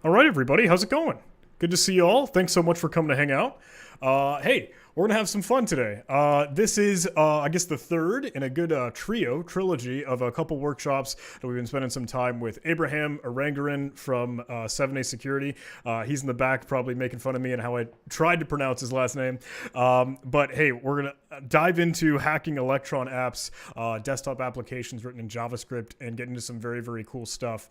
All right, everybody, how's it going? Good to see you all. Thanks so much for coming to hang out. Hey, we're gonna have some fun today. This is, I guess, the third in a good trilogy of a couple workshops that we've been spending some time with Abraham Arangaran from 7ASecurity. He's in the back, probably making fun of me and how I tried to pronounce his last name. But hey, we're gonna dive into hacking Electron apps, desktop applications written in JavaScript, and get into some very, very cool stuff.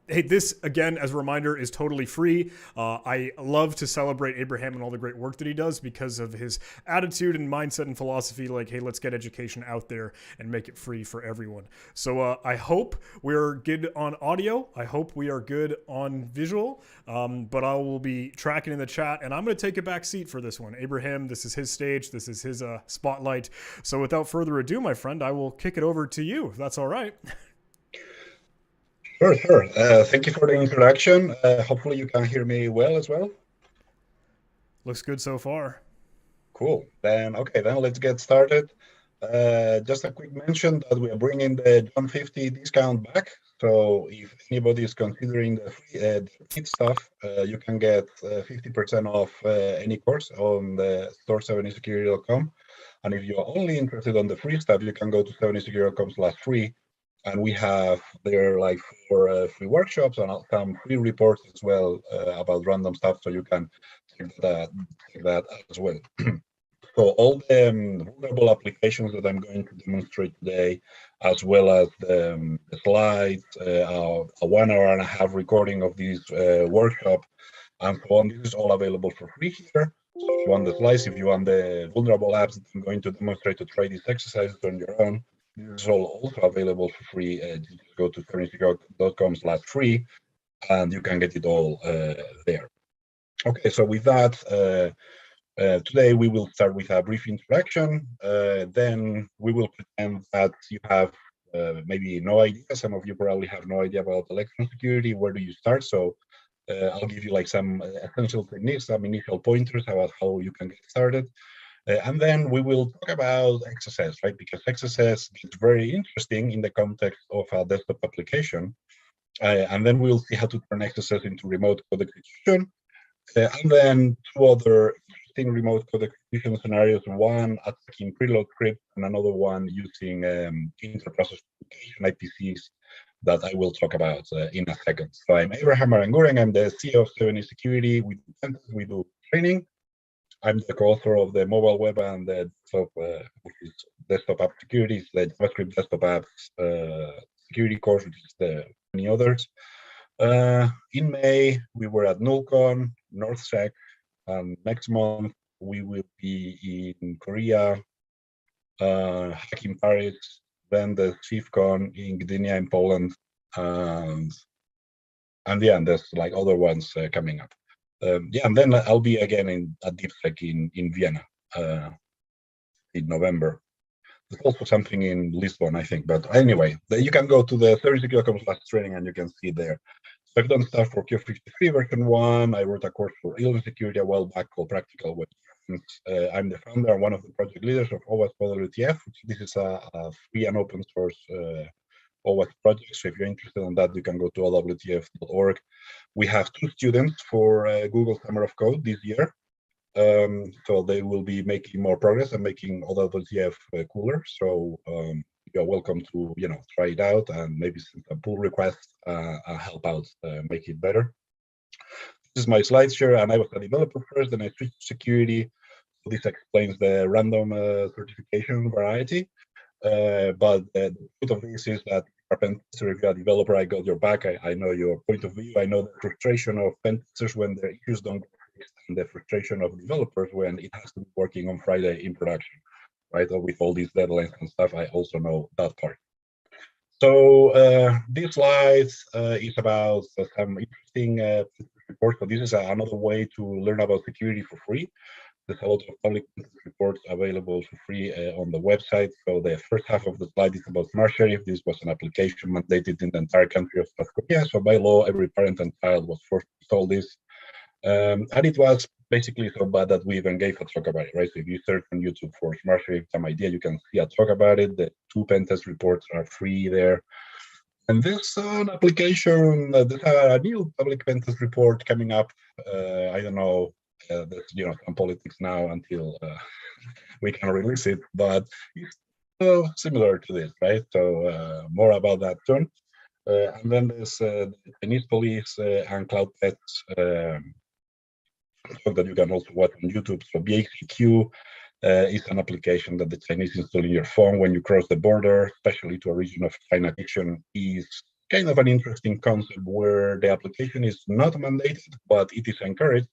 Hey, this again, as a reminder, is totally free. I love to celebrate Abraham and all the great work that he does because of his attitude and mindset and philosophy. Like, hey, let's get education out there and make it free for everyone. So I hope we're good on audio. I hope we are good on visual. But I will be tracking in the chat, and I'm going to take a back seat for this one. Abraham, this is his stage. This is his spotlight. So without further ado, my friend, I will kick it over to you, if that's all right. Sure, sure. Thank you for the introduction. Hopefully you can hear me well as well. Looks good so far. Cool. Then let's get started. Just a quick mention that we are bringing the John 50 discount back. So if anybody is considering the free stuff, you can get 50% off any course on the store7asecurity.com. And if you're only interested on the free stuff, you can go to 7asecurity.com/free. And we have there like 4 free workshops and some free reports as well about random stuff, so you can check that as well. So all the vulnerable applications that I'm going to demonstrate today, as well as the slides, a 1.5 hour recording of this workshop, and so on, this is all available for free here. So if you want the slides, if you want the vulnerable apps that I'm going to demonstrate to try these exercises on your own, this is all also available for free. Just go to 7asecurity.com/free, and you can get it all there. Okay, so with that, today we will start with a brief introduction. Then we will pretend that you have maybe no idea. Some of you probably have no idea about Electron security. Where do you start? So I'll give you like some essential techniques, some initial pointers about how you can get started. And then we will talk about XSS, right? Because XSS is very interesting in the context of a desktop application. And then we'll see how to turn XSS into remote code execution. And then 2 other interesting remote code execution scenarios, one attacking Preload script and another one using inter-process communication IPCs that I will talk about in a second. So I'm Abraham Aranguren. I'm the CEO of 7ASecurity. We do training. I'm the co-author of the mobile web and the desktop app security, the JavaScript desktop apps security course, which is the many others. In May, we were at NullCon, NorthSec, and next month we will be in Korea, Hack in Paris, then the CIFCon in Gdynia in Poland, and yeah, and there's like other ones coming up. Yeah, and then I'll be again at DeepSec in Vienna in November. There's also something in Lisbon, I think. But anyway, you can go to the 7asecurity.com/training and you can see there. So I've done stuff for Q53 version 1. I wrote a course for Electron security a while back called Practical Web. I'm the founder and one of the project leaders of OWASP WTF. This is a free and open source OWASP project. So if you're interested in that, you can go to owtf.org. We have 2 students for Google Summer of Code this year. So they will be making more progress and making OWTF cooler. So you're welcome to try it out and maybe send a pull request help out make it better. This is my slide share, and I was a developer first, then I switched to security. So this explains the random certification variety. But the truth of this is that if you're a developer, I got your back. I know your point of view. I know the frustration of pen testers when their issues don't get fixed, and the frustration of developers when it has to be working on Friday in production, right? Or with all these deadlines and stuff, I also know that part. So this slide is about some interesting reports. So this is another way to learn about security for free. There's a lot of public reports available for free on the website. So the first half of the slide is about Smart Sheriff. This was an application mandated in the entire country of South Korea. So by law, every parent and child was forced to install this. And it was basically so bad that we even gave a talk about it, right? So if you search on YouTube for Smart Sheriff, some idea, you can see a talk about it. The 2 pen test reports are free there. And there's an application, there's a new public pentest report coming up. I don't know, there's some politics now until we can release it, but it's similar to this, right? So more about that soon. And then there's the Chinese police and cloud pets that you can also watch on YouTube. So BACQ is an application that the Chinese install in your phone when you cross the border, especially to a region of China. Addiction is kind of an interesting concept where the application is not mandated, but it is encouraged,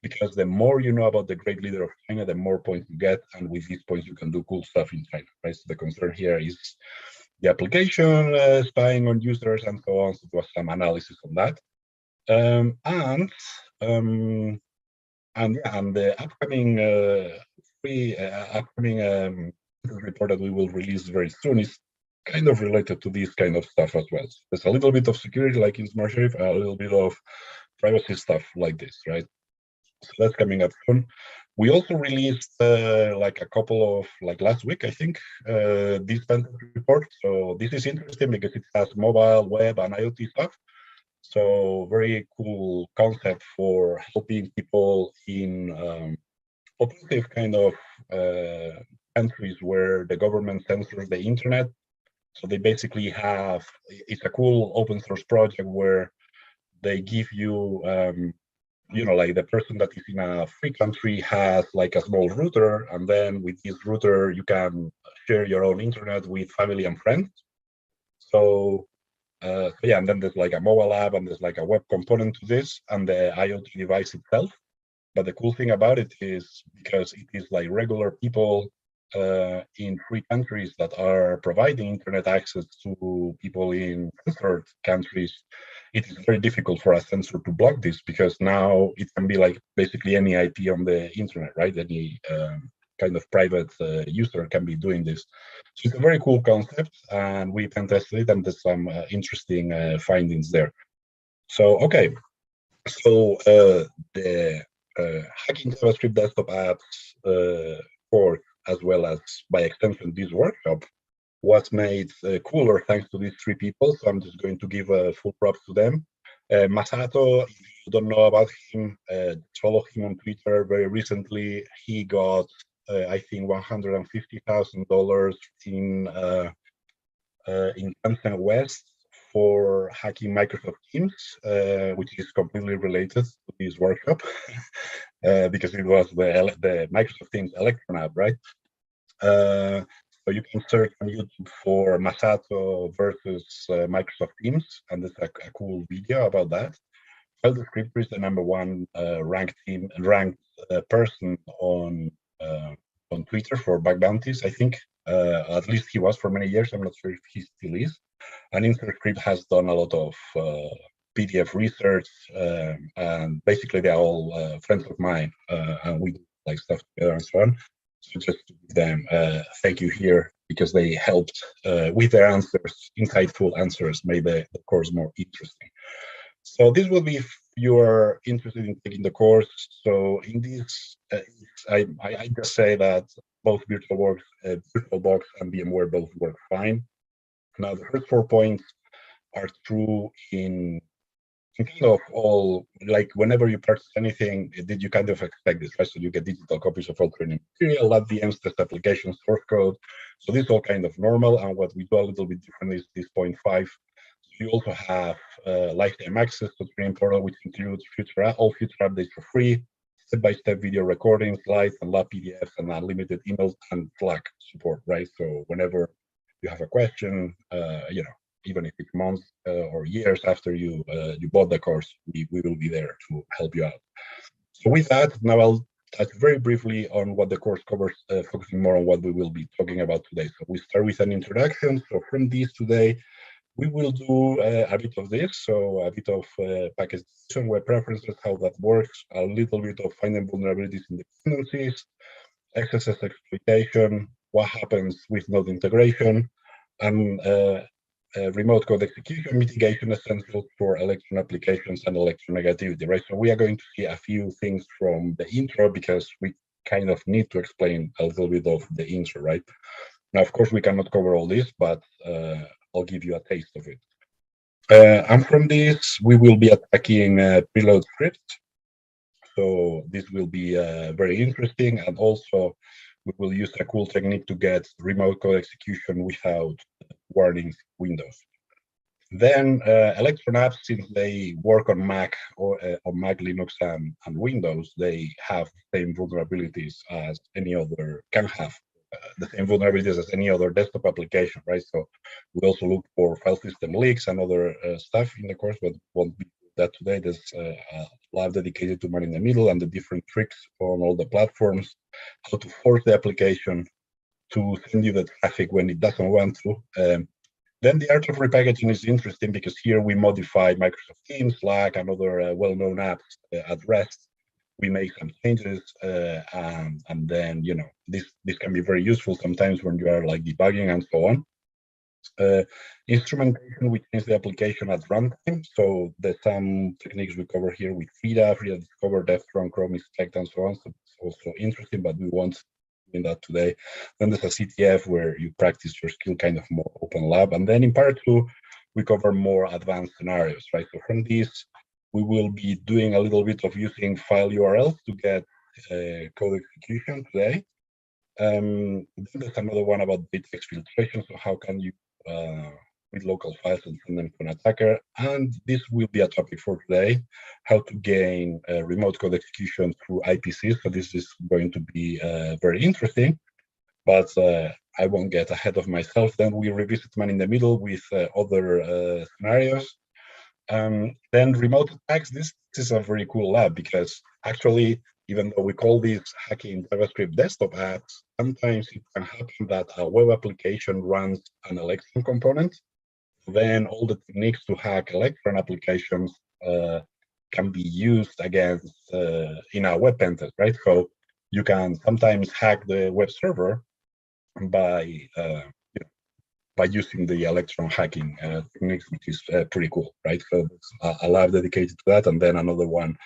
because the more you know about the great leader of China, the more points you get, and with these points you can do cool stuff in China, right? So the concern here is the application spying on users and so on. So there was some analysis on that, and the upcoming report that we will release very soon is kind of related to this kind of stuff as well. So there's a little bit of security like in Smart Sheriff, a little bit of privacy stuff like this, right? So that's coming up soon. We also released like a couple of, like last week, I think, this pentest report. So this is interesting because it has mobile, web, and IoT stuff. So very cool concept for helping people in operative kind of countries where the government censors the internet. So they basically have, it's a cool open source project where they give you, like the person that is in a free country has like a small router, and then with this router you can share your own internet with family and friends. So yeah, and then there's like a mobile app and there's like a web component to this and the IoT device itself. But the cool thing about it is because it is like regular people in free countries that are providing internet access to people in censored countries, it is very difficult for a censor to block this, because now it can be like basically any IP on the internet, right? Any kind of private user can be doing this. So it's a very cool concept, and we pen tested it, and there's some interesting findings there. So, okay. So the hacking JavaScript desktop apps course, as well as by extension this workshop, was made cooler thanks to these three people. So I'm just going to give full props to them. Masato, if you don't know about him, follow him on Twitter. Very recently, he got, I think, $150,000 in Tencent West for hacking Microsoft Teams, which is completely related to this workshop, because it was the Microsoft Teams Electron app, right? So you can search on YouTube for Masato versus Microsoft Teams, and there's a cool video about that. Well, the scripter is the #1 ranked person on Twitter for bug bounties, I think. At least he was for many years. I'm not sure if he still is. And InterScript has done a lot of PDF research, and basically they're all friends of mine, and we do like stuff together and so on. So just to give them thank you here, because they helped with their answers, insightful answers, made the course more interesting. So this will be if you are interested in taking the course. So in this, I just say that both VirtualBox and VMware both work fine. Now the first 4 points are true in kind of all, like whenever you purchase anything, did you kind of expect this, right? So you get digital copies of all training material, lab VMs, test applications, source code. So this is all kind of normal. And what we do a little bit different is this point 5. So you also have lifetime access to training portal, which includes all future updates for free, step-by-step video recordings, slides, and lab PDFs, and unlimited emails and Slack support, right? So whenever you have a question, even if it's months or years after you bought the course, we will be there to help you out. So with that, now I'll touch very briefly on what the course covers, focusing more on what we will be talking about today. So we start with an introduction. So from this today, we will do a bit of this. So a bit of package detection, web preferences, how that works, a little bit of finding vulnerabilities in dependencies, XSS exploitation, what happens with node integration, and remote code execution, mitigation essentials for Electron applications and electronegativity, right? So we are going to see a few things from the intro, because we kind of need to explain a little bit of the intro, right? Now, of course, we cannot cover all this, but I'll give you a taste of it. And from this, we will be attacking preload scripts. So this will be very interesting. And also, we will use a cool technique to get remote code execution without warning windows. Then Electron apps, since they work on Mac or on Mac, Linux, and Windows, they have the same vulnerabilities as any other, can have the same vulnerabilities as any other desktop application, right? So we also look for file system leaks and other stuff in the course, but won't be that today. There's a lab dedicated to man in the middle and the different tricks on all the platforms, how to force the application to send you the traffic when it doesn't want to. Then the art of repackaging is interesting because here we modify Microsoft Teams, Slack, and other well-known apps at rest. We make some changes, and then this can be very useful sometimes when you are like debugging and so on. Instrumentation, we change the application at runtime. So there's some techniques we cover here with FIDA Discover, Defron, Chrome Inspect, and so on. So it's also interesting, but we won't in that today. Then there's a CTF where you practice your skill kind of more open lab. And then in part 2, we cover more advanced scenarios, right? So from this, we will be doing a little bit of using file URLs to get code execution today. Then there's another one about data exfiltration. So how can you with local files and send them to an attacker? And this will be a topic for today, how to gain remote code execution through IPCs. So this is going to be very interesting, but I won't get ahead of myself. Then we revisit man in the middle with other scenarios. Then remote attacks, this is a very cool lab because actually, even though we call these hacking JavaScript desktop apps, sometimes it can happen that a web application runs an Electron component. Then all the techniques to hack Electron applications can be used against in a web pen test, right? So you can sometimes hack the web server by using the Electron hacking techniques, which is pretty cool, right? So there's a lab dedicated to that, and then another one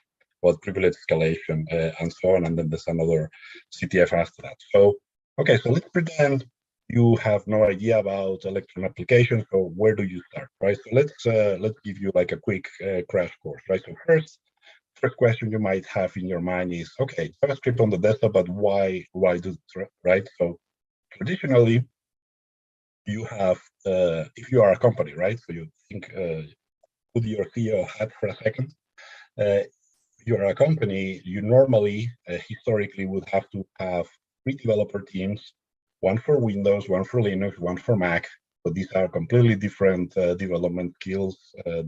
about privilege escalation and so on, and then there's another CTF after that. So, okay, so let's pretend you have no idea about Electron applications, so where do you start, right? So let's give you like a quick crash course, right? So first question you might have in your mind is, okay, JavaScript on the desktop, but why do this, right? So traditionally, you have, if you are a company, right? So you think, put your CEO hat for a second. You're a company, you normally, historically, would have to have 3 developer teams, one for Windows, one for Linux, one for Mac. So these are completely different development skills,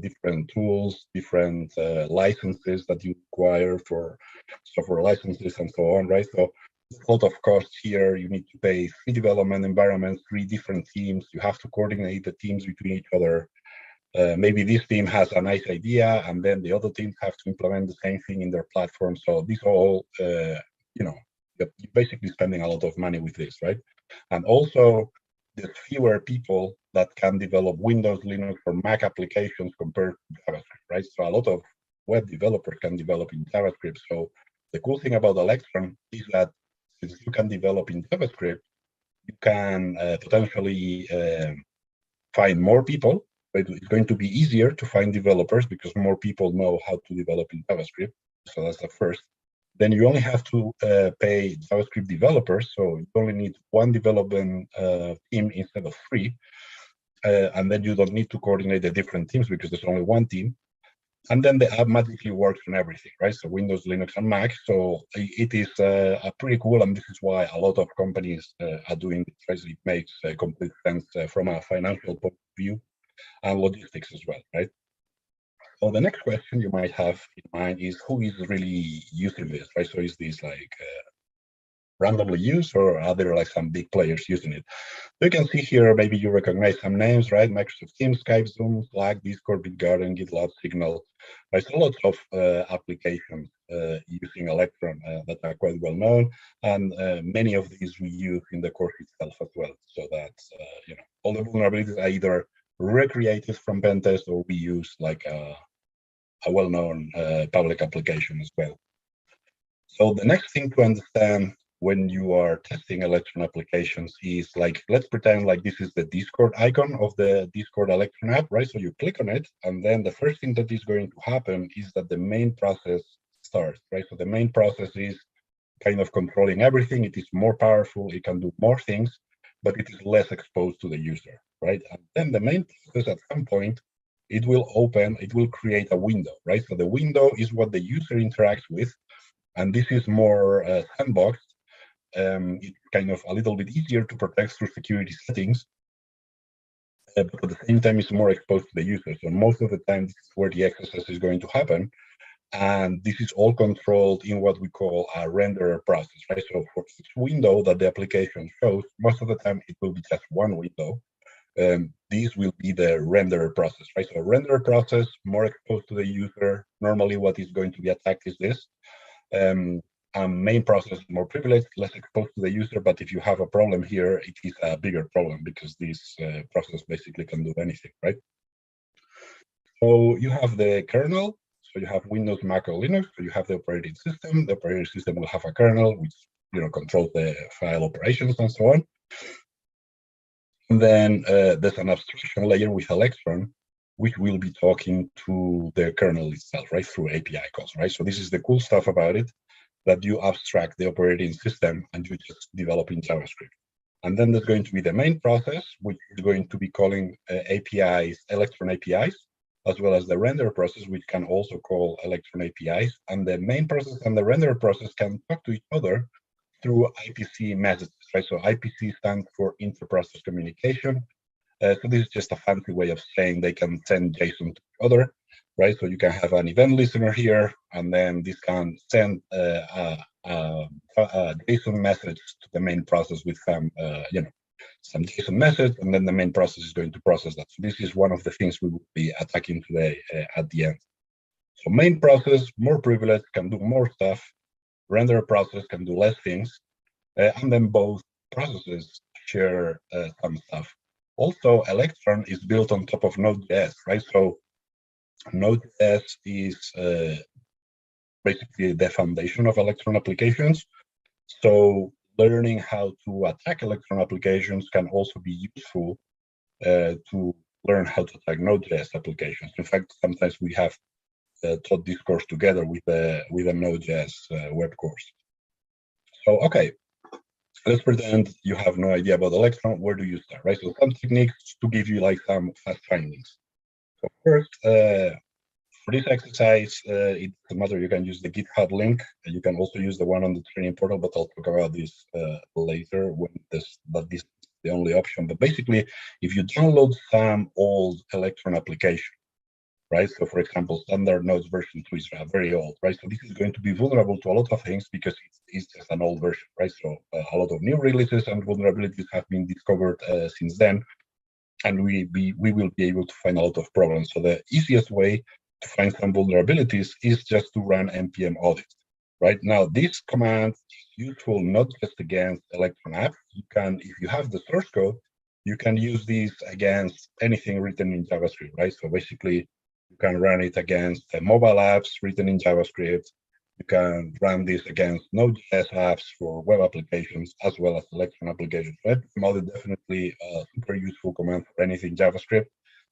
different tools, different licenses that you require for software licenses and so on, right? So a lot of costs here. You need to pay 3 development environments, 3 different teams. You have to coordinate the teams between each other. Maybe this team has a nice idea, and then the other teams have to implement the same thing in their platform. So these all, you're basically spending a lot of money with this, right? And also, there's fewer people that can develop Windows, Linux, or Mac applications compared to JavaScript, right? So a lot of web developers can develop in JavaScript. So the cool thing about Electron is that since you can develop in JavaScript, you can potentially find more people. It's going to be easier to find developers because more people know how to develop in JavaScript. So that's the first. Then you only have to pay JavaScript developers. So you only need 1 development team instead of 3. And then you don't need to coordinate the different teams because there's only 1 team. And then the app magically works on everything, right? So Windows, Linux, and Mac. So it is pretty cool, and this is why a lot of companies are doing it, right? It makes complete sense from a financial point of view and logistics as well, right? So the next question you might have in mind is who is really using this, right? So is this like randomly used, or are there like some big players using it? You can see here, maybe you recognize some names, right? Microsoft Teams, Skype, Zoom, Slack, Discord, BitGarden, GitLab, Signal. There's a lot of applications using Electron that are quite well known, and many of these we use in the course itself as well. So that's all the vulnerabilities are either recreated from pentest or we use like a well-known public application as well. So the next thing to understand when you are testing Electron applications is like, let's pretend like this is the Discord icon of the Discord Electron app, right? So you click on it, and then the first thing that is going to happen is that the main process starts, right? So the main process is kind of controlling everything. It is more powerful, it can do more things, but it is less exposed to the user, right? And then the main process at some point, it will create a window, right? So the window is what the user interacts with, and this is more sandboxed. It's kind of a little bit easier to protect through security settings, but at the same time, it's more exposed to the user. So most of the time, this is where the exercise is going to happen. And this is all controlled in what we call a renderer process, right? So for each window that the application shows, most of the time it will be just one window. This will be the renderer process, right? So a renderer process, more exposed to the user. Normally what is going to be attacked is this. Main process, more privileged, less exposed to the user. But if you have a problem here, it is a bigger problem because this process basically can do anything, right? So you have the kernel. So you have Windows, Mac, or Linux. So you have the operating system. The operating system will have a kernel, which controls the file operations and so on. And then there's an abstraction layer with Electron, which will be talking to the kernel itself, right, through API calls, right? So this is the cool stuff about it, that you abstract the operating system and you just develop in JavaScript. And then there's going to be the main process, which is going to be calling APIs, Electron APIs, as well as the render process, which can also call Electron APIs. And the main process and the render process can talk to each other through IPC messages, right? So IPC stands for inter-process communication. So this is just a fancy way of saying they can send JSON to each other, right? So you can have an event listener here, and then this can send a JSON message to the main process with some, some JSON message, and then the main process is going to process that. So this is one of the things we will be attacking today at the end. So main process, more privileged, can do more stuff. Render process can do less things, and then both processes share some stuff. Also, Electron is built on top of Node.js, right? So Node.js is basically the foundation of Electron applications. So learning how to attack Electron applications can also be useful to learn how to attack Node.js applications. In fact, sometimes we have taught this course together with a Node.js web course. So, okay, let's pretend you have no idea about Electron. Where do you start, right? So some techniques to give you like some fast findings. So first, for this exercise, it doesn't matter. You can use the GitHub link. You can also use the one on the training portal, but I'll talk about this later when this is the only option. But basically, if you download some old Electron application, right? So for example, standard nodes version 2 is very old, right? So this is going to be vulnerable to a lot of things because it's just an old version, right? So a lot of new releases and vulnerabilities have been discovered since then, and we will be able to find a lot of problems. So the easiest way to find some vulnerabilities is just to run npm audit, right? Now, this command is useful not just against Electron apps. You can, if you have the source code, you can use this against anything written in JavaScript, right? So basically, you can run it against mobile apps written in JavaScript. You can run this against Node.js apps for web applications, as well as Electron applications. npm is definitely a super useful command for anything JavaScript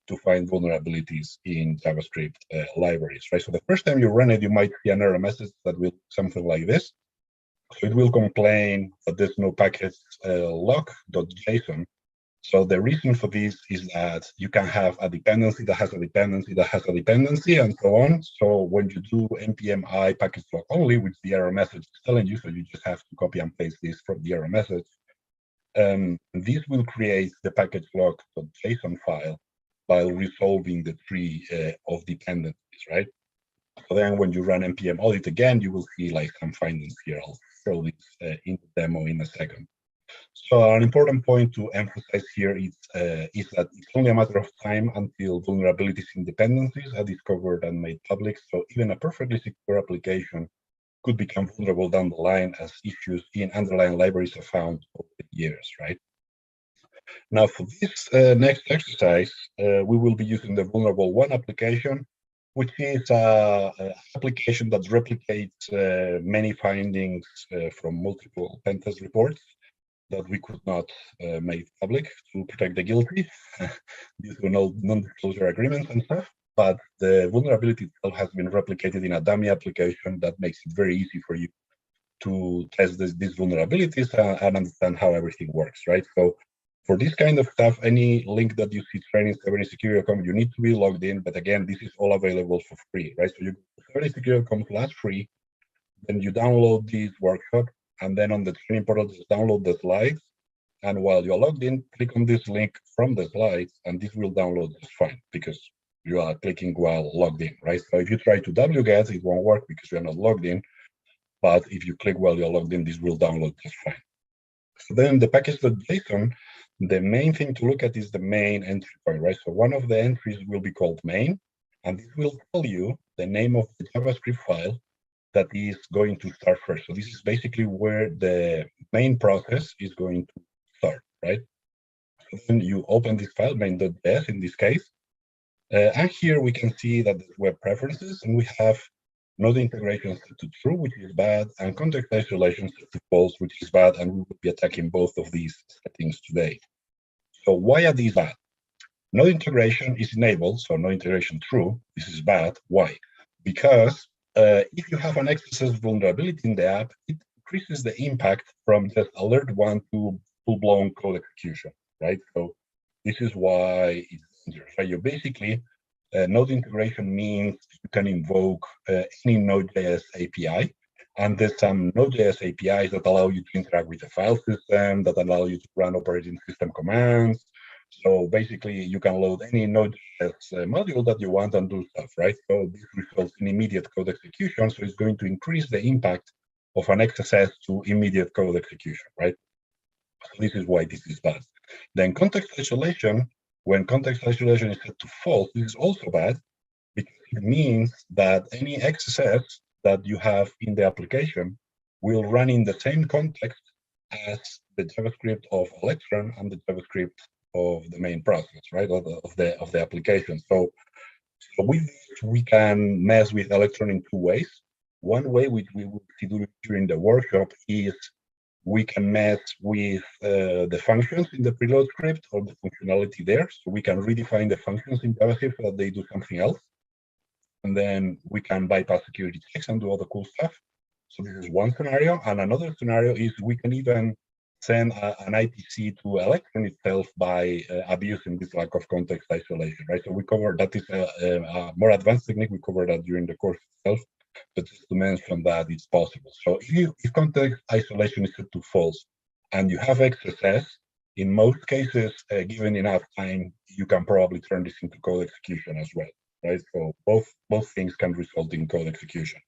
to find vulnerabilities in JavaScript libraries, right? So the first time you run it, you might see an error message that will something like this. So it will complain that there's no package lock.json. So the reason for this is that you can have a dependency that has a dependency that has a dependency and so on. So when you do npm I package lock only, which the error message is telling you, so you just have to copy and paste this from the error message. This will create the package lock.json file while resolving the tree of dependencies, right? So then when you run npm audit again, you will see like some findings here. I'll show this in the demo in a second. So an important point to emphasize here is that it's only a matter of time until vulnerabilities in dependencies are discovered and made public. So even a perfectly secure application could become vulnerable down the line as issues in underlying libraries are found over the years, right? Now for this next exercise, we will be using the vulnerable one application. which is an application that replicates many findings from multiple pen test reports that we could not make public to protect the guilty due to non-disclosure agreements and stuff. But the vulnerability itself has been replicated in a dummy application that makes it very easy for you to test these vulnerabilities and understand how everything works, right? So for this kind of stuff, any link that you see training 7ASecurity.com, you need to be logged in. But again, this is all available for free, right? So you go to 7ASecurity.com/free, then you download this workshop, and then on the training portal, just download the slides. And while you're logged in, click on this link from the slides, and this will download just fine because you are clicking while logged in, right? So if you try to wget, it won't work because you're not logged in. But if you click while you're logged in, this will download just fine. So then the package.json, the main thing to look at is the main entry point, right? So one of the entries will be called main, and this will tell you the name of the JavaScript file that is going to start first. So this is basically where the main process is going to start, right? So then you open this file, main.js in this case, and here we can see that there's web preferences, and we have nodeIntegration set to true, which is bad, and context isolation set to false, which is bad, and we will be attacking both of these settings today. So why are these bad? NodeIntegration is enabled, so nodeIntegration true. This is bad. Why? Because if you have an XSS vulnerability in the app, it increases the impact from just alert one to full-blown code execution, right? So this is why it's dangerous. So you basically, nodeIntegration means you can invoke any Node.js API, and there's some Node.js APIs that allow you to interact with the file system, that allow you to run operating system commands. So basically, you can load any Node.js module that you want and do stuff, right? So this results in immediate code execution. So it's going to increase the impact of an XSS to immediate code execution, right? So this is why this is bad. Then context isolation, when context isolation is set to false, this is also bad because it means that any XSS that you have in the application will run in the same context as the JavaScript of Electron and the JavaScript of the main process, right? Of the application. So with this, we can mess with Electron in two ways. One way, which we will do during the workshop, is we can mess with the functions in the preload script or the functionality there. So we can redefine the functions in JavaScript so that they do something else. And then we can bypass security checks and do all the cool stuff. So this is one scenario. And another scenario is we can even send an IPC to Electron itself by abusing this lack of context isolation, right? So we cover that is a more advanced technique. We cover that during the course itself, but just to mention that it's possible. So if context isolation is set to false and you have XSS, in most cases, given enough time, you can probably turn this into code execution as well, right? So both things can result in code execution.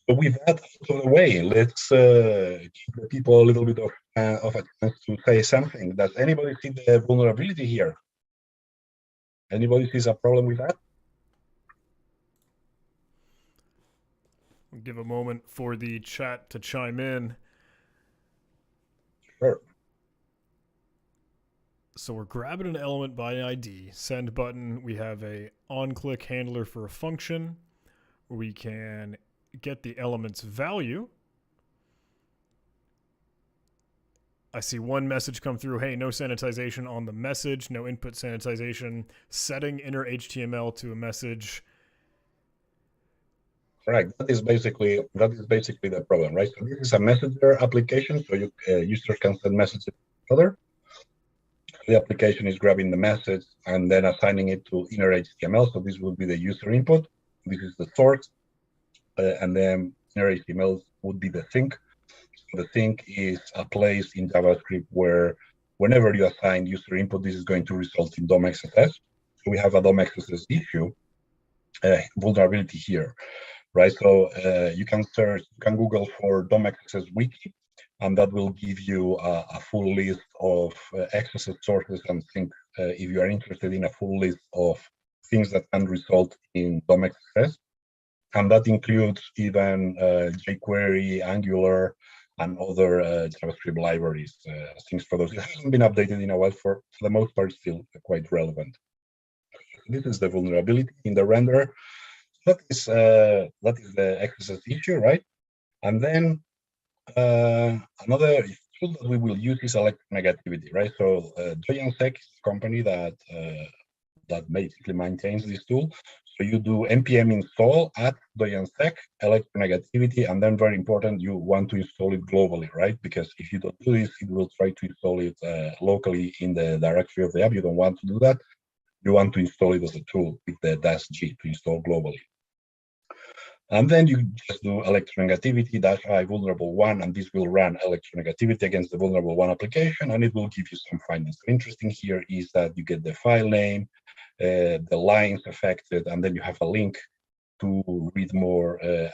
So with that out of the way, let's give the people a little bit of a chance to say something. Does anybody see the vulnerability here? Anybody sees a problem with that? We'll give a moment for the chat to chime in. Sure. So we're grabbing an element by ID, send button. We have a on-click handler for a function where we can get the element's value. I see one message come through. Hey, no sanitization on the message, no input sanitization, setting inner HTML to a message. Right. That is basically the problem, right? So this is a messenger application, so users can send messages to each other. The application is grabbing the message and then assigning it to inner HTML. So this will be the user input. This is the source, and then inner HTML would be the sink. So the sink is a place in JavaScript where whenever you assign user input, this is going to result in DOM XSS. So we have a DOM XSS issue, vulnerability here, right? So you can Google for DOM XSS wiki, and that will give you a full list of XSS sources and things. If you are interested in a full list of things that can result in DOM XSS, and that includes even jQuery, Angular, and other JavaScript libraries, things for those. It hasn't been updated in a while. For the most part, still quite relevant. This is the vulnerability in the render. That is the XSS issue, right? And then another tool that we will use is electronegativity, right? So JavaScript is a company that basically maintains this tool. So you do npm install at doyensec electronegativity, and then very important, you want to install it globally, right? Because if you don't do this, it will try to install it locally in the directory of the app. You don't want to do that. You want to install it as a tool with the -G to install globally. And then you just do electronegativity -I vulnerable1, and this will run electronegativity against the vulnerable1 application, and it will give you some findings. So interesting here is that you get the file name, the lines affected, and then you have a link to read more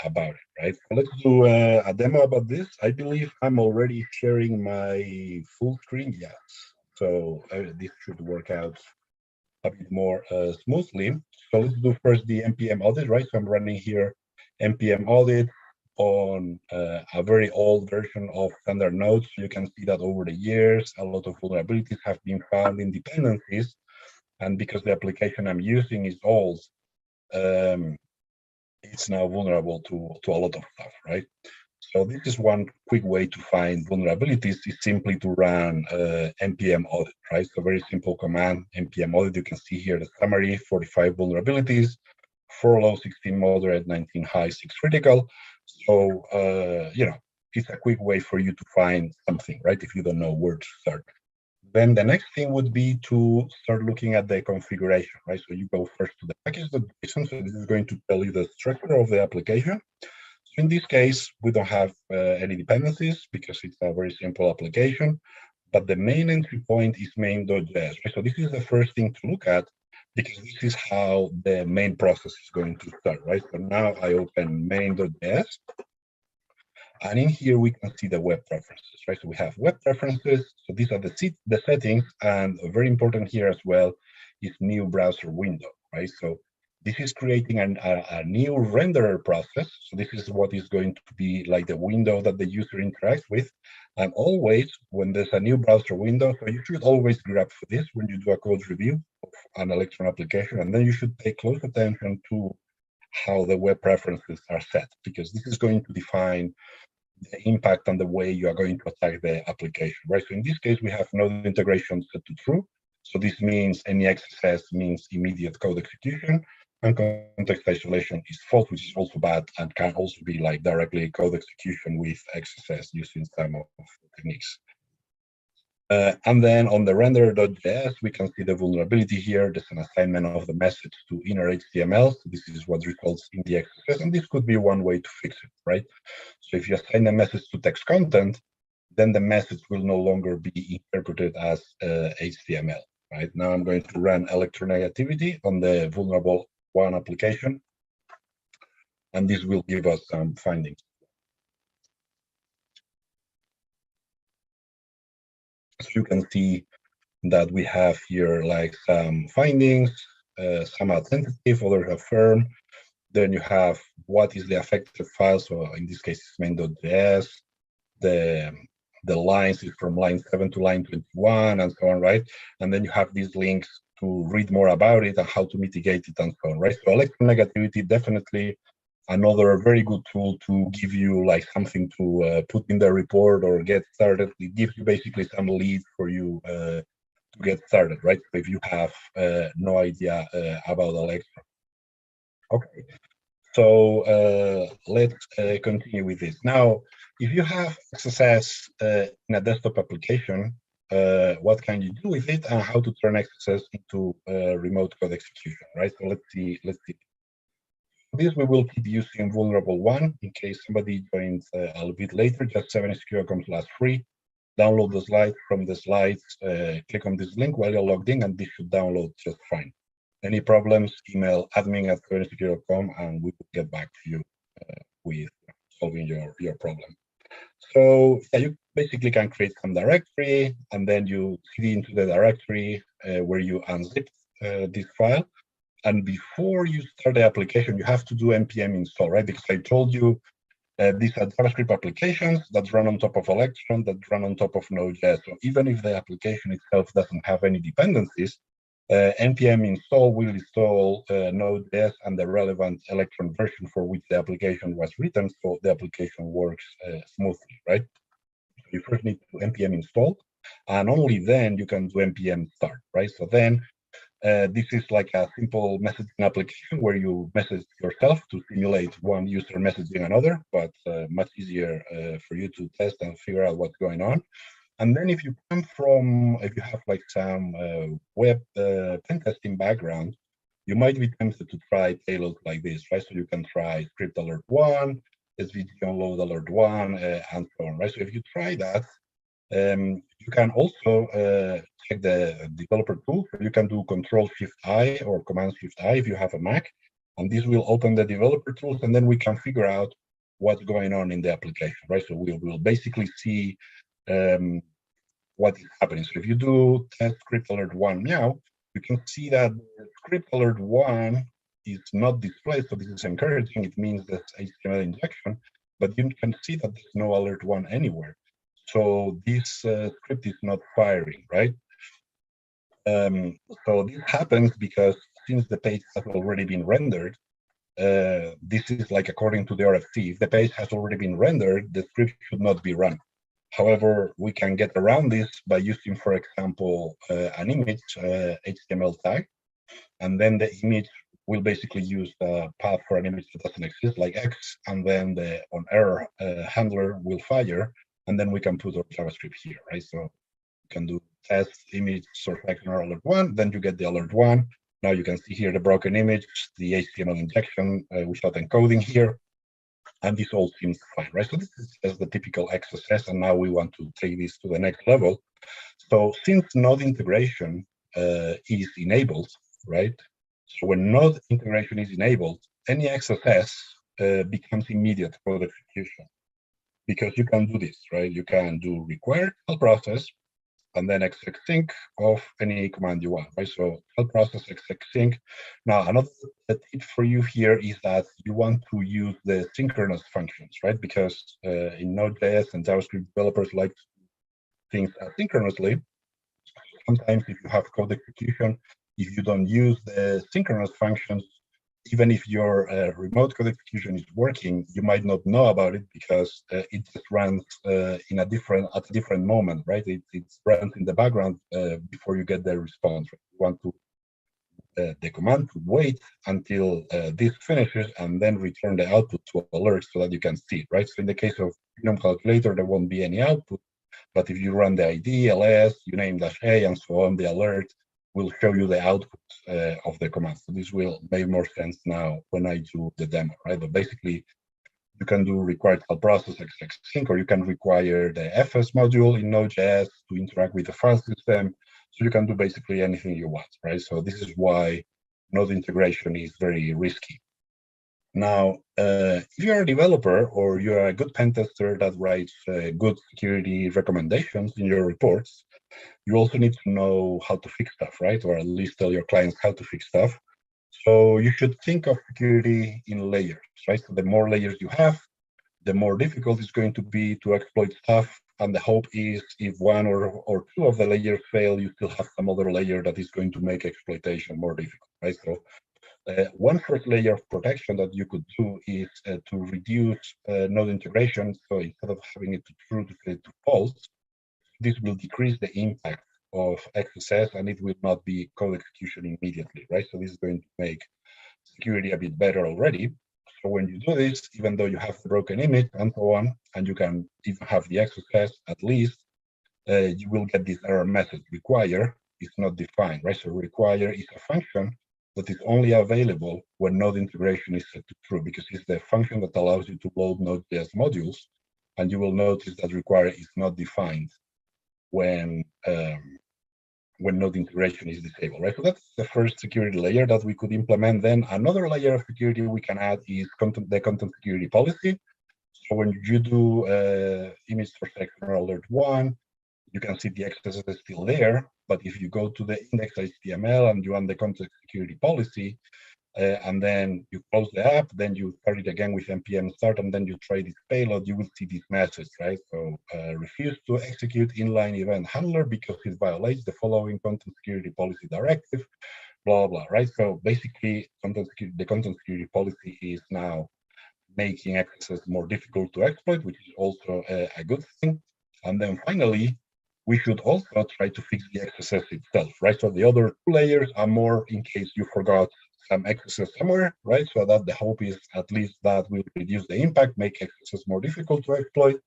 about it, right? So let's do a demo about this. I believe I'm already sharing my full screen. Yes. So this should work out a bit more smoothly. So let's do first the npm audit, right? So I'm running here npm audit on a very old version of standard nodes. So you can see that over the years, a lot of vulnerabilities have been found in dependencies. And because the application I'm using is old, it's now vulnerable to a lot of stuff, right? So this is one quick way to find vulnerabilities, is simply to run npm audit, right? So very simple command, npm audit. You can see here the summary: 45 vulnerabilities, 4 low, 16 moderate, 19 high, 6 critical. So, it's a quick way for you to find something, right? If you don't know where to start. Then the next thing would be to start looking at the configuration, right? So you go first to the package.json. So this is going to tell you the structure of the application. So in this case, we don't have any dependencies because it's a very simple application. But the main entry point is main.js, right? So this is the first thing to look at, because this is how the main process is going to start, right? So now I open main.js, and in here we can see the web preferences, right? So we have web preferences. So these are the settings, and very important here as well is new browser window, right? So this is creating a new renderer process. So this is what is going to be like the window that the user interacts with. And always when there's a new browser window, so you should always grab for this when you do a code review of an Electron application, and then you should pay close attention to how the web preferences are set, because this is going to define the impact on the way you are going to attack the application, right? So in this case, we have nodeIntegration set to true. So this means any XSS means immediate code execution, and context isolation is false, which is also bad and can also be like directly code execution with XSS using some of the techniques. And then on the render.js, we can see the vulnerability here. There's an assignment of the message to inner HTML. So this is what results in the XSS, and this could be one way to fix it, right? So if you assign a message to text content, then the message will no longer be interpreted as HTML, right? Now I'm going to run electronegativity on the vulnerable1 application, and this will give us some findings. So you can see that we have here like some findings, some are tentative, others are firm. Then you have what is the affected file. So in this case, it's main.js. The lines is from line 7 to line 21 and so on, right? And then you have these links to read more about it and how to mitigate it and so on, right? So electronegativity, definitely another very good tool to give you like something to put in the report or get started. It gives you basically some lead for you to get started, right? If you have no idea about Electron. Okay, so let's continue with this. Now, if you have XSS in a desktop application, what can you do with it, and how to turn XSS into remote code execution, right? So let's see. This we will keep using vulnerable1 in case somebody joins a little bit later. Just 7ASecurity.com/free. Download the slides from the slides. Click on this link while you're logged in, and this should download just fine. Any problems, email admin@7asecurity.com, and we will get back to you with solving your problem. So yeah, you basically can create some directory, and then you cd into the directory where you unzip this file. And before you start the application, you have to do npm install, right? Because I told you these are JavaScript applications that run on top of Electron, that run on top of Node.js. So even if the application itself doesn't have any dependencies, npm install will install Node.js and the relevant Electron version for which the application was written, so the application works smoothly, right? So you first need to npm install, and only then you can do npm start, right? So then this is like a simple messaging application where you message yourself to simulate one user messaging another, but much easier for you to test and figure out what's going on. And then if you have like some web pen testing background, you might be tempted to try payloads like this, right? So you can try script alert 1, SVG download alert 1, and so on, right? So if you try that, you can also check the developer tool. You can do Control-Shift-I or Command-Shift-I if you have a Mac, and this will open the developer tools, and then we can figure out what's going on in the application, right? So we'll basically see what is happening. So if you do test script alert 1 now, you can see that script alert 1 is not displayed, so this is encouraging. It means that's HTML injection, but you can see that there's no alert 1 anywhere. So this script is not firing, right? So this happens because since the page has already been rendered, this is like according to the RFC. If the page has already been rendered, the script should not be run. However, we can get around this by using, for example, an image HTML tag, and then the image will basically use the path for an image that doesn't exist, like X, and then the onError handler will fire, and then we can put our JavaScript here, right? So you can do test image source action alert 1, then you get the alert 1. Now you can see here the broken image, the HTML injection without encoding here, and this all seems fine, right? So this is just the typical XSS, and now we want to take this to the next level. So since node integration is enabled, right? So when node integration is enabled, any XSS becomes immediate code execution, because you can do this, right? You can do required help process and then exec sync of any command you want, right? So help process exec sync. Now, another tip for you here is that you want to use the synchronous functions, right? Because in Node.js and JavaScript, developers like to do things asynchronously. Sometimes if you have code execution, if you don't use the synchronous functions, even if your remote code execution is working, you might not know about it because it just runs at a different moment, right? It runs in the background before you get the response. Right? You want to the command to wait until this finishes and then return the output to alert so that you can see it, right? So in the case of Genome Calculator, there won't be any output, but if you run the ID, ls, uname -a, and so on, the alert will show you the output of the command. So this will make more sense now when I do the demo, right? But basically, you can do required help process exec sync, or you can require the fs module in Node.js to interact with the file system. So you can do basically anything you want, right? So this is why node integration is very risky. Now, if you're a developer or you're a good pen tester that writes good security recommendations in your reports, you also need to know how to fix stuff, right? Or at least tell your clients how to fix stuff. So you should think of security in layers, right? So the more layers you have, the more difficult it's going to be to exploit stuff. And the hope is if one or two of the layers fail, you still have some other layer that is going to make exploitation more difficult, right? So one first layer of protection that you could do is to reduce node integration. So instead of having it to true, to set it to false, this will decrease the impact of XSS and it will not be code execution immediately, right? So this is going to make security a bit better already. So when you do this, even though you have the broken image and so on, and you can even have the XSS, at least you will get this error message. Require is not defined, right? So require is a function that is only available when node integration is set to true, because it's the function that allows you to load Node.js modules, and you will notice that require is not defined when node integration is disabled, right? So that's the first security layer that we could implement. Then another layer of security we can add is the content security policy. So when you do image source action alert 1, you can see the XSS is still there. But if you go to the index.html and you run the content security policy, and then you close the app, then you start it again with npm start, and then you try this payload, you will see this message, right? So refuse to execute inline event handler because it violates the following content security policy directive, blah, blah, right? So basically, the content security policy is now making access more difficult to exploit, which is also a good thing. And then finally, we should also try to fix the XSS itself, right? So the other two layers are more in case you forgot some XSS somewhere, right? So that the hope is at least that will reduce the impact, make XSS more difficult to exploit.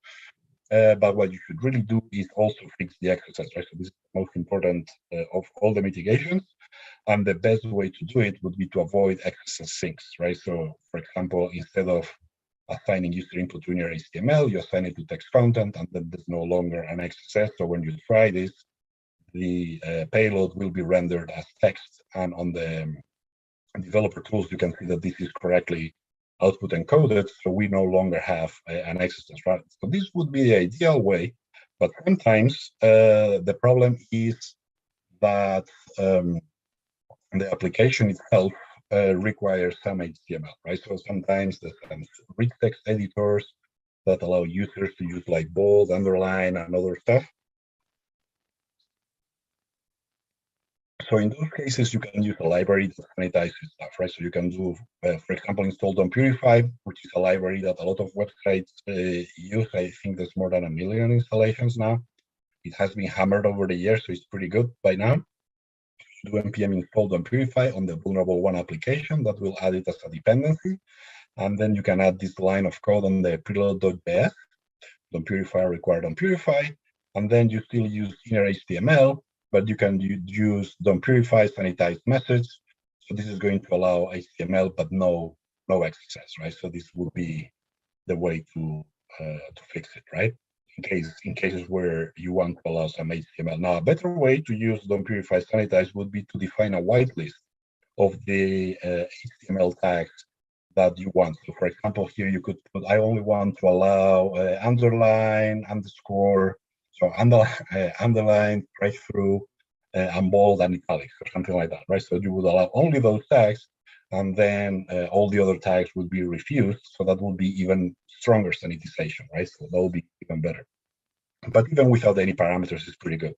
But what you should really do is also fix the XSS, right? So this is the most important of all the mitigations. And the best way to do it would be to avoid XSS sinks, right? So for example, instead of assigning user input to your HTML, you assign it to text content, and then there's no longer an XSS. So when you try this, the payload will be rendered as text. And on the developer tools, you can see that this is correctly output encoded. So we no longer have an XSS, right? So this would be the ideal way. But sometimes the problem is that the application itself requires some HTML, right? So sometimes there's some rich text editors that allow users to use like bold, underline, and other stuff. So in those cases, you can use a library to sanitize this stuff, right? So you can do, for example, install Purify, which is a library that a lot of websites use. I think there's more than 1 million installations now. It has been hammered over the years, so it's pretty good by now. Do npm install Purify on the vulnerable one application. That will add it as a dependency. And then you can add this line of code on the preload.js, Purify required Purify. And then you still use inner HTML, but you can use Purify sanitized message. So this is going to allow HTML, but no XSS, right? So this would be the way to fix it, right? In cases where you want to allow some HTML. Now, a better way to use Purify sanitize would be to define a whitelist of the HTML tags that you want. So for example, here you could put, I only want to allow underline, underscore, so underline, right through, and bold and italics, or something like that, right? So you would allow only those tags, and then all the other tags would be refused. So that would be even stronger sanitization, right? So that will be even better. But even without any parameters, it's pretty good.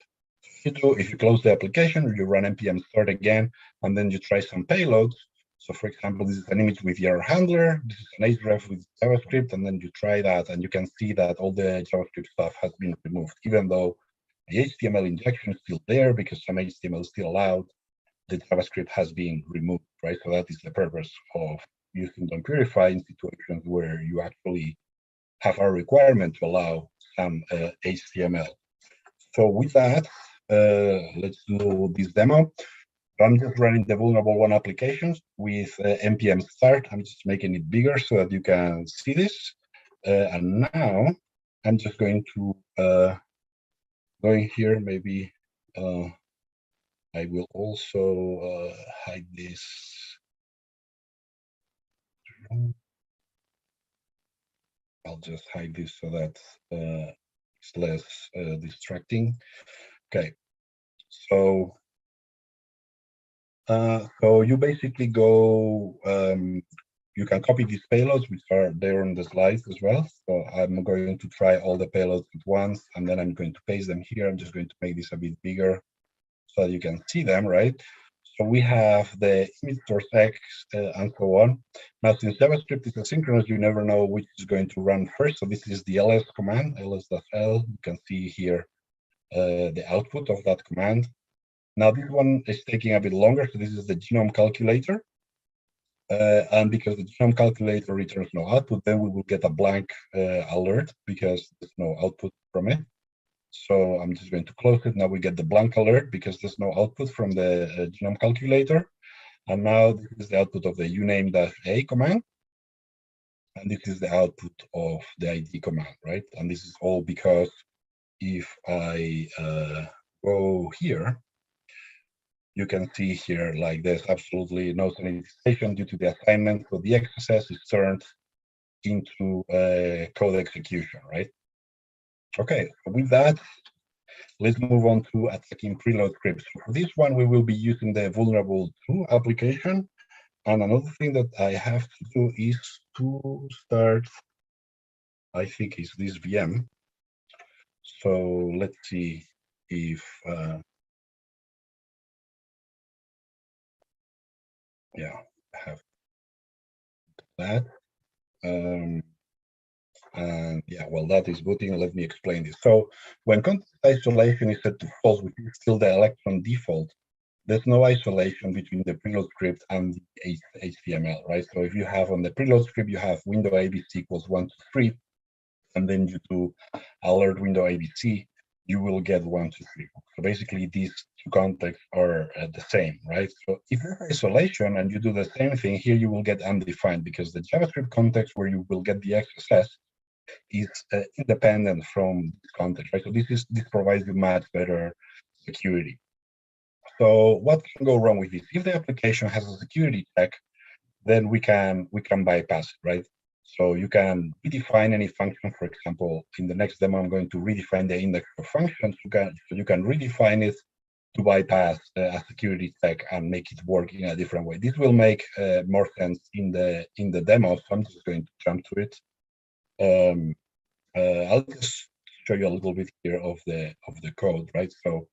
If you close the application, you run npm start again, and then you try some payloads. So for example, this is an image with your handler, this is an href with JavaScript, and then you try that, and you can see that all the JavaScript stuff has been removed, even though the HTML injection is still there because some HTML is still allowed. The JavaScript has been removed, right? So that is the purpose of using Purify in situations where you actually have a requirement to allow some HTML. So with that, let's do this demo. I'm just running the vulnerable one applications with npm start. I'm just making it bigger so that you can see this. And now I'm just going to go in here. Maybe I will also hide this. I'll just hide this so that it's less distracting. Okay, so you basically go, you can copy these payloads, which are there on the slides as well. So I'm going to try all the payloads at once, and then I'm going to paste them here. I'm just going to make this a bit bigger so that you can see them, right? So we have the image source X and so on. Now, since JavaScript is asynchronous, you never know which is going to run first. So this is the ls command, ls.l. You can see here the output of that command. Now, this one is taking a bit longer. So this is the genome calculator. And because the genome calculator returns no output, then we will get a blank alert because there's no output from it. So I'm just going to close it. Now we get the blank alert because there's no output from the genome calculator. And now this is the output of the uname-a command. And this is the output of the ID command, right? And this is all because if I go here, you can see here, like there's absolutely no sanitization due to the assignment. So the XSS is turned into code execution, right? Okay, with that, let's move on to attacking preload scripts. For this one, we will be using the vulnerable 2 application. And another thing that I have to do is to start, I think is this VM. So let's see if, yeah, I have that. And yeah, well, that is booting. Let me explain this. So when context isolation is set to false, which is still the Electron default, there's no isolation between the preload script and the HTML, right? So if you have on the preload script, you have window ABC equals 1 to 3, and then you do alert window ABC, you will get 1 to 3. So basically, these two contexts are the same, right? So if you have isolation and you do the same thing, here you will get undefined because the JavaScript context where you will get the XSS is independent from this context, right? So this provides you much better security. So what can go wrong with this? If the application has a security check, then we can bypass it, right? So you can redefine any function. For example, in the next demo, I'm going to redefine the index of functions. You can redefine it to bypass a security check and make it work in a different way. This will make more sense in the demo. So I'm just going to jump to it. I'll just show you a little bit here of the code, right? So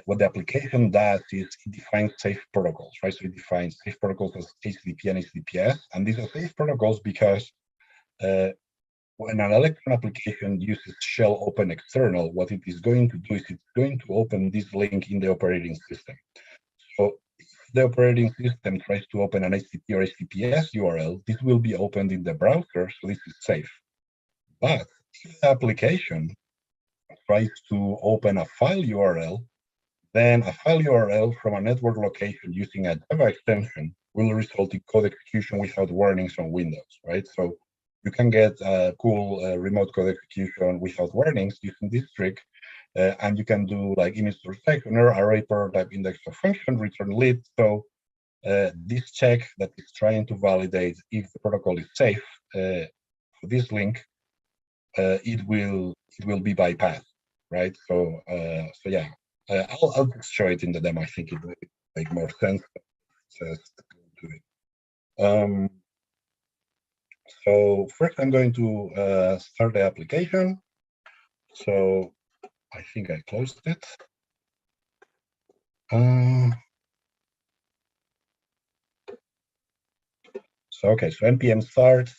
what the application does is it defines safe protocols, right? So it defines safe protocols as HTTP and HTTPS, and these are safe protocols because when an Electron application uses shell open external, what it is going to do is it's going to open this link in the operating system. So if the operating system tries to open an HTTP or HTTPS URL, this will be opened in the browser, so this is safe. But if the application tries to open a file URL, then a file URL from a network location using a Java extension will result in code execution without warnings on Windows, right? So you can get a cool remote code execution without warnings using this trick, and you can do like image source sectioner, array prototype index of function, return lead. So this check that is trying to validate if the protocol is safe for this link, it will be bypassed, right? So yeah, I'll just show it in the demo. I think it will make more sense. Just do it. So first, I'm going to start the application. So I think I closed it. So okay, so npm starts.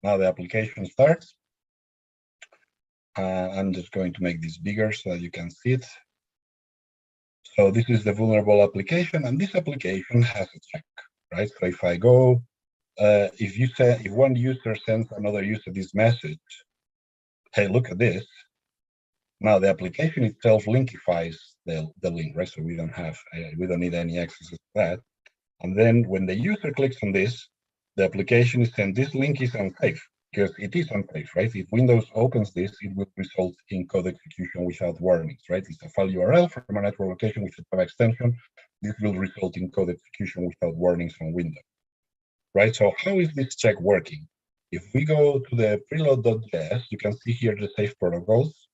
Now the application starts. I'm just going to make this bigger so that you can see it. So this is the vulnerable application, and this application has a check, right? So if I go, if one user sends another user this message, hey, look at this. Now the application itself linkifies the link, right? So we don't need any access to that. And then when the user clicks on this, the application is saying this link is unsafe because it is unsafe, right? If Windows opens this, it will result in code execution without warnings, right? It's a file URL from a network location with a Java extension. This will result in code execution without warnings on Windows, right? So how is this check working? If we go to the preload.js, you can see here the safe protocols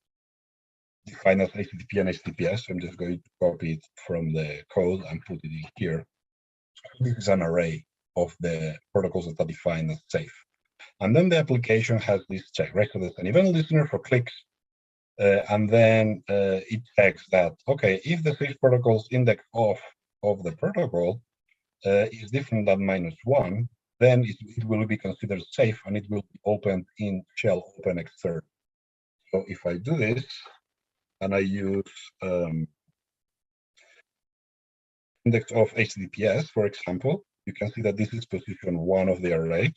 defined as HTTP and HTTPS. I'm just going to copy it from the code and put it in here. This is an array of the protocols that are defined as safe. And then the application has this check, right? So there's an event listener for clicks, and then it checks that, okay, if the safe protocols index of the protocol is different than -1, then it will be considered safe and it will be opened in shell open external. So if I do this and I use index of HTTPS, for example, you can see that this is position 1 of the array.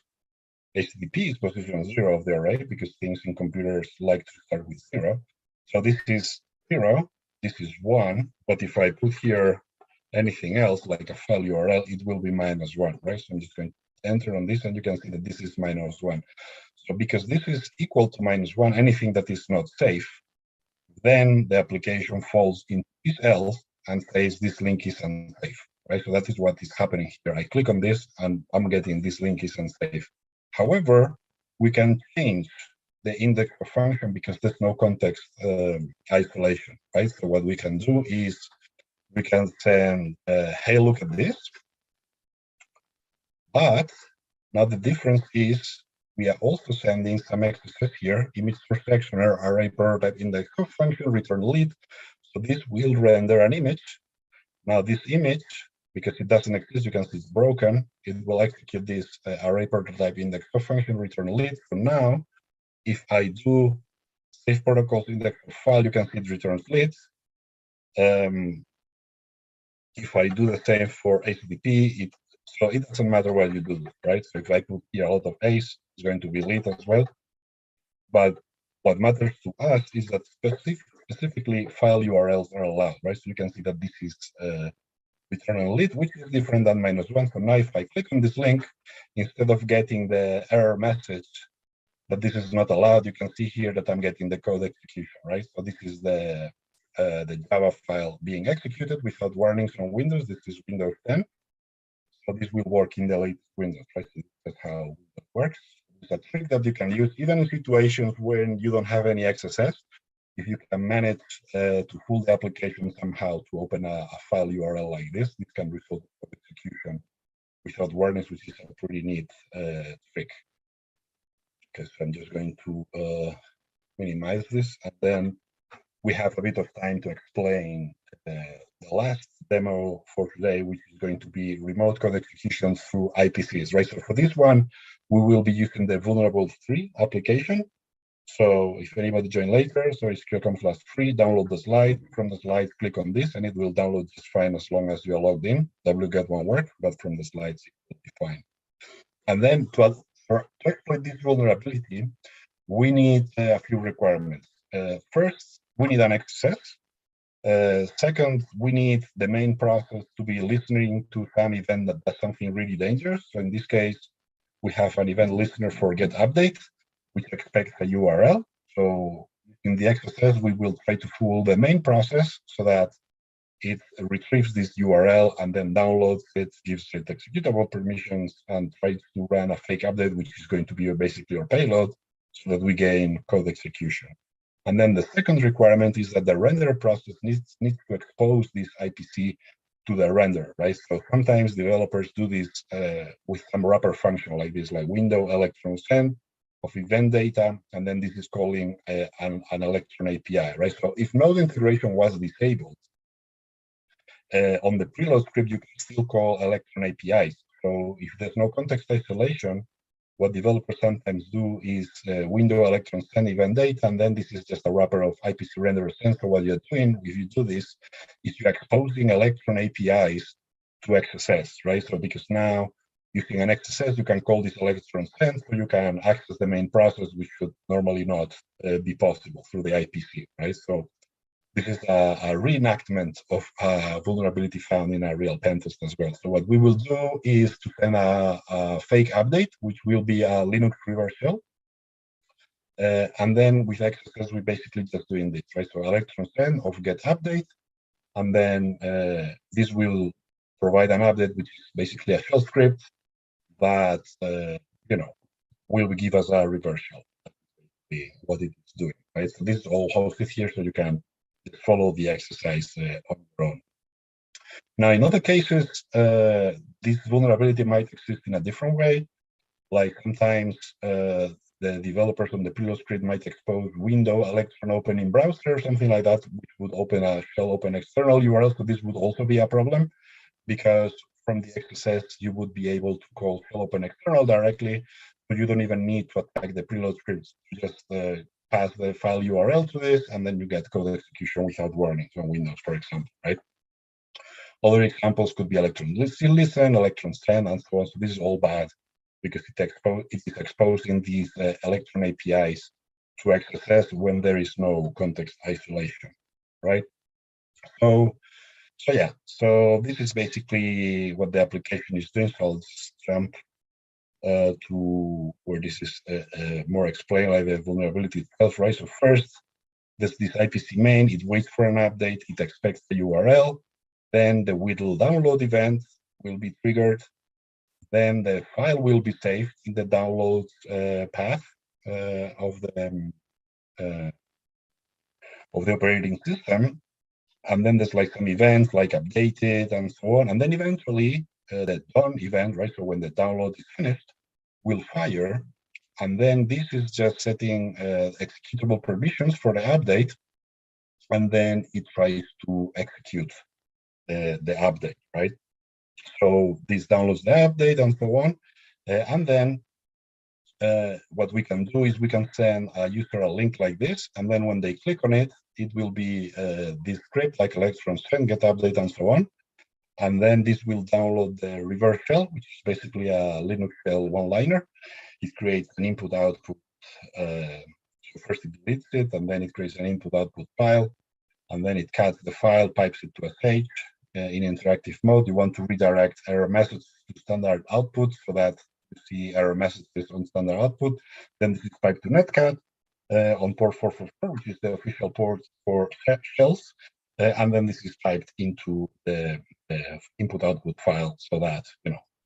HTTP is position 0 of the array because things in computers like to start with 0. So this is 0, this is 1, but if I put here anything else like a file URL, it will be -1, right? So I'm just going to enter on this and you can see that this is -1. So because this is equal to -1, anything that is not safe, then the application falls into this else and says this link is unsafe, right? So that is what is happening here. I click on this and I'm getting this link is unsafe. However, we can change the index of function because there's no context isolation, right? So what we can do is we can send, hey, look at this. But now the difference is we are also sending some XSS here, image source sectioner, array prototype index of function, return lead. So this will render an image. Now this image, because it doesn't exist, you can see it's broken. It will execute this array prototype index of function, return lead. So now, if I do save protocols index of file, you can see it returns leads. If I do the same for HTTP, so it doesn't matter what you do, right? So if I put here a lot of A's, it's going to be lead as well. But what matters to us is that specifically file URLs are allowed, right? So you can see that this is return a lead, which is different than -1. So now if I click on this link, instead of getting the error message that this is not allowed, you can see here that I'm getting the code execution, right? So this is the Java file being executed without warnings on Windows. This is Windows 10. So this will work in the latest Windows, right? So that's how it works. It's a trick that you can use even in situations when you don't have any XSS. If you can manage to fool the application somehow to open a file URL like this, it can result in execution without warnings, which is a pretty neat trick. Because I'm just going to minimize this, and then we have a bit of time to explain the last demo for today, which is going to be remote code execution through IPCs, right? So for this one, we will be using the vulnerable 3 application. So if anybody join later, so it's secure.com/free, download the slide. From the slide, click on this, and it will download just fine as long as you're logged in. wget won't work, but from the slides, it will be fine. And then to exploit this vulnerability, we need a few requirements. First, we need an XSS. Second, we need the main process to be listening to some event that does something really dangerous. So in this case, we have an event listener for get update, which expects a URL. So in the XSS, we will try to fool the main process so that it retrieves this URL and then downloads it, gives it executable permissions, and tries to run a fake update, which is going to be basically our payload, so that we gain code execution. And then the second requirement is that the renderer process needs to expose this IPC to the render, right? So sometimes developers do this with some wrapper function like this, like window electron send of event data, and then this is calling an Electron API, right? So if nodeIntegration was disabled, on the preload script, you can still call Electron APIs. So if there's no context isolation, what developers sometimes do is window Electron send event data, and then this is just a wrapper of IPC renderer send. So what you're doing, if you do this, is you're exposing Electron APIs to XSS, right? So because now using an XSS, you can call this Electron send, so you can access the main process, which should normally not be possible through the IPC, right? So this is a reenactment of a vulnerability found in a real pentest as well. So what we will do is to send a fake update, which will be a Linux reverse shell. And then with XSS, we basically just doing this, right? So Electron send of get update, and then this will provide an update, which is basically a shell script that will give us a reverse shell. What it is doing, right? So this is all hosted here, so you can follow the exercise on your own. Now, in other cases, this vulnerability might exist in a different way. Like sometimes the developers on the preload script might expose window Electron open in browser or something like that, which would open a shell open external URL. So this would also be a problem, because from the XSS, you would be able to call shell open external directly, but you don't even need to attack the preload scripts. You just pass the file URL to this, and then you get code execution without warnings on Windows, for example, right? Other examples could be Electron listen, Electron send, and so on. So this is all bad because it is exposing these Electron APIs to XSS when there is no context isolation, right? So yeah, so this is basically what the application is doing. So I'll just jump to where this is more explained, like the vulnerability itself, right? So first, there's this IPC main, it waits for an update, it expects the URL, then the WDL download event will be triggered, then the file will be saved in the download path of the operating system, and then there's like some events like updated and so on, and then eventually the done event, right? So when the download is finished, will fire. And then this is just setting executable permissions for the update. And then it tries to execute the update, right? So this downloads the update and so on. And then what we can do is we can send a user a link like this. And then when they click on it, it will be this script like Electron send, get update, and so on. And then this will download the reverse shell, which is basically a Linux shell one-liner. It creates an input-output. So first it deletes it, and then it creates an input-output file. And then it cuts the file, pipes it to SH. In interactive mode, you want to redirect error messages to standard output so that you see error messages on standard output. Then this is piped to netcat on port 444, which is the official port for shells. And then this is piped into the input-output file so that,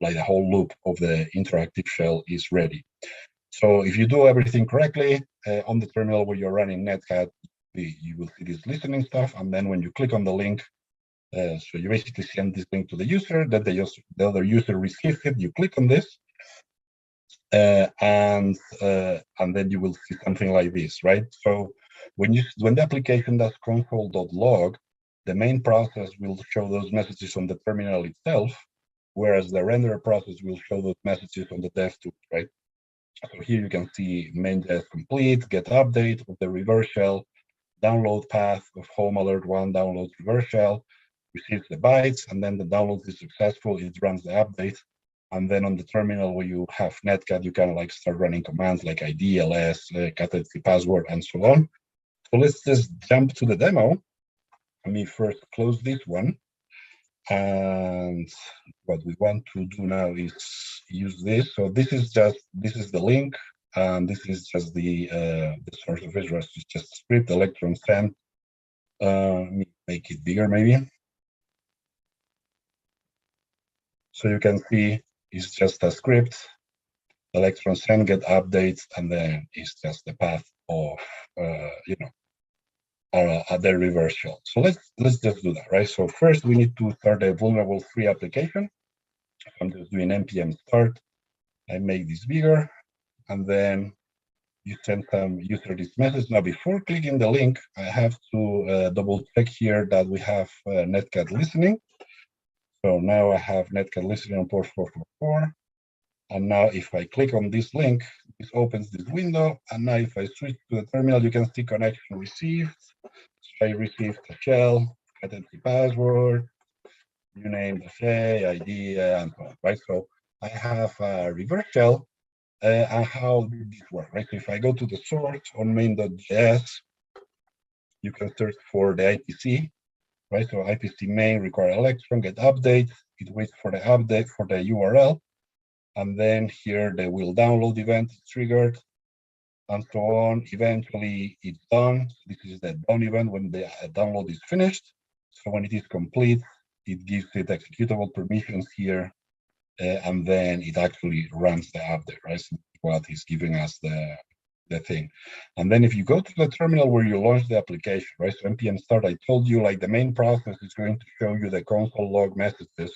like the whole loop of the interactive shell is ready. So if you do everything correctly on the terminal where you're running netcat, you will see this listening stuff. And then when you click on the link, so you basically send this link to the user, that the other user receives it, you click on this, and then you will see something like this, right? So when the application does console.log, the main process will show those messages on the terminal itself, whereas the renderer process will show those messages on the dev tools, right? So here you can see main.js complete, get update of the reverse shell, download path of home alert 1 downloads reverse shell, receives the bytes, and then the download is successful, it runs the update. And then on the terminal where you have netcat, you can like start running commands like id, ls, cat password, and so on. So let's just jump to the demo. Let me first close this one. And what we want to do now is use this. So this is the link, and this is just the source of it. It's just a script, Electron send. Let me make it bigger maybe. So you can see it's just a script, Electron send, get updates, and then it's just the path of the reverse shell. So let's just do that, right? So first we need to start a vulnerable free application. I'm just doing npm start. I make this bigger, and then you send some user this message. Now, before clicking the link, I have to double check here that we have netcat listening. So now I have netcat listening on port 444. And now if I click on this link, this opens this window. And now if I switch to the terminal, you can see connection received. So I received a shell, identity password, you name the say, ID, and so on, right? So I have a reverse shell. And how did this work, right? So if I go to the source on main.js, you can search for the IPC, right? So IPC main require Electron, get update. It waits for the update for the URL. And then here the will download event is triggered, and so on. Eventually it's done. This is the done event when the download is finished. So when it is complete, it gives it executable permissions here, and then it actually runs the update, right? So what is giving us the thing. And then if you go to the terminal where you launch the application, right? So npm start, I told you like the main process is going to show you the console log messages